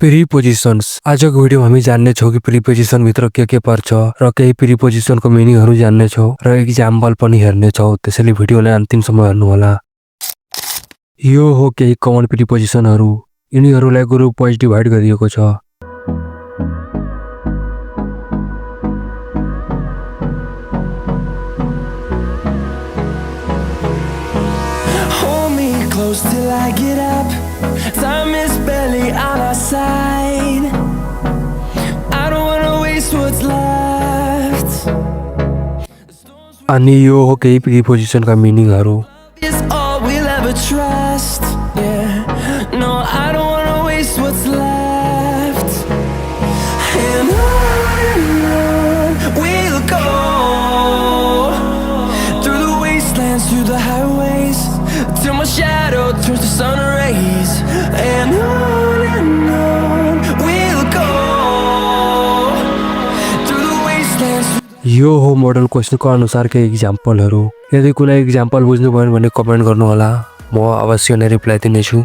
Prepositions आजको भिडियोमा हामी जान्ने छौं कि प्रिपोजिसन भित्र के पर्छ र केही प्रिपोजिसनको मिनिङहरु जान्ने छौं र एक्जाम्पल पनि हेर्ने छौं। त्यसैले भिडियोलाई अन्तिमसम्म हेर्नु होला। यो हो केही कमन प्रिपोजिसनहरु। यिनीहरुलाई ग्रुप वाइज डिभाइड गरिएको छ। Till I get up, time is barely on our side. I don't wanna waste what's left. अनि यो हो केही प्रिपोजिसनका मिनिङहरु। Is all we'll ever trust. Yeah, no, I don't wanna waste what's left. And on we'll go through the wastelands, through the highways, till my shadow turns to sun rays. And on we'll go through the wastelands. यो हो model क्वेशनको अनुसारकै एक्जाम्पलहरु। यदि कुनै example बुझ्नु भएन भने comment गर्नु होला, म अवश्य नै रिप्लाई दिनेछु।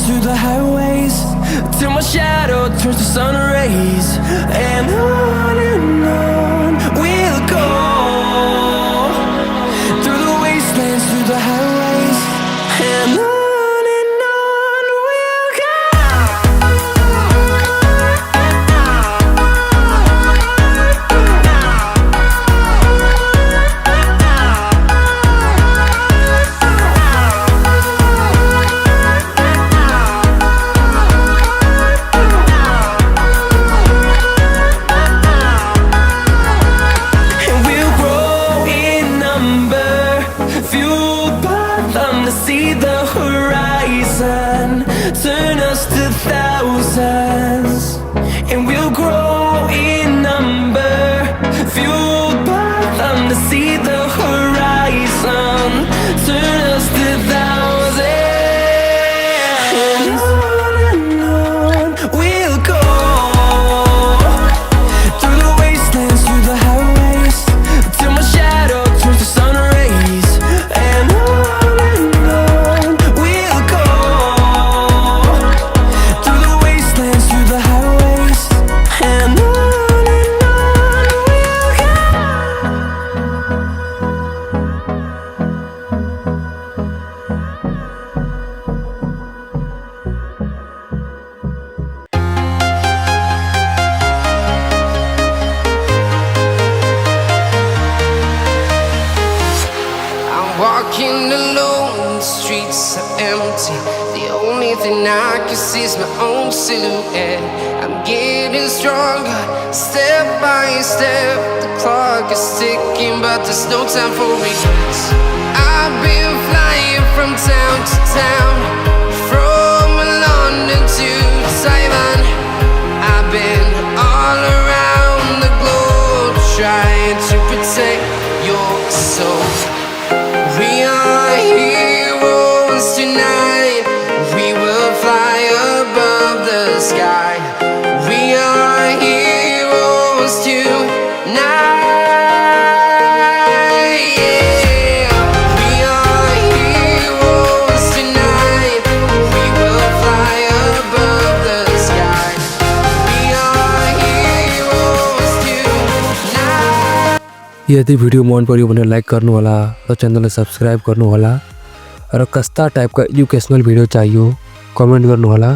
Through the highways, till my shadow turns to sun rays. And on we'll go through the wastelands, through the highways. And on we'll go. See the horizon, turn us to thousands, and we'll grow in number, fueled by them to see the horizon, turn us to thousands, and on we'll go through the wastelands, through the highways, till my shadow turns to sun rays. And walking alone, the streets are empty. The only thing I can see is my own silhouette. I'm getting stronger, step by step. The clock is ticking, but there's no time for regrets. I've been flying from town to town, from London to Taiwan. I've been all around the globe, trying to protect your soul. We are heroes tonight. We will fly above the sky. We are heroes tonight. Yeah. We are heroes tonight. We will fly above the sky. We are heroes tonight. यदि video मन पर्यो भने like गर्नु होला र च्यानललाई subscribe गर्नु होला र कस्ता टाइपका एजुकेशनल भिडियो चाहियो कमेन्ट गर्नु होला।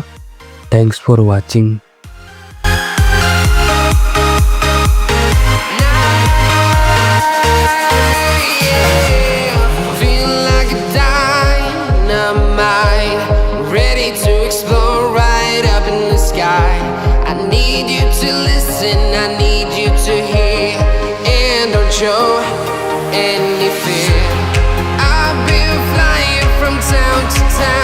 Thanks for watching. Yeah. explore right up in the sky. I need you to listen, I need you to hear, and don't show any fear. I've been flying from town to town.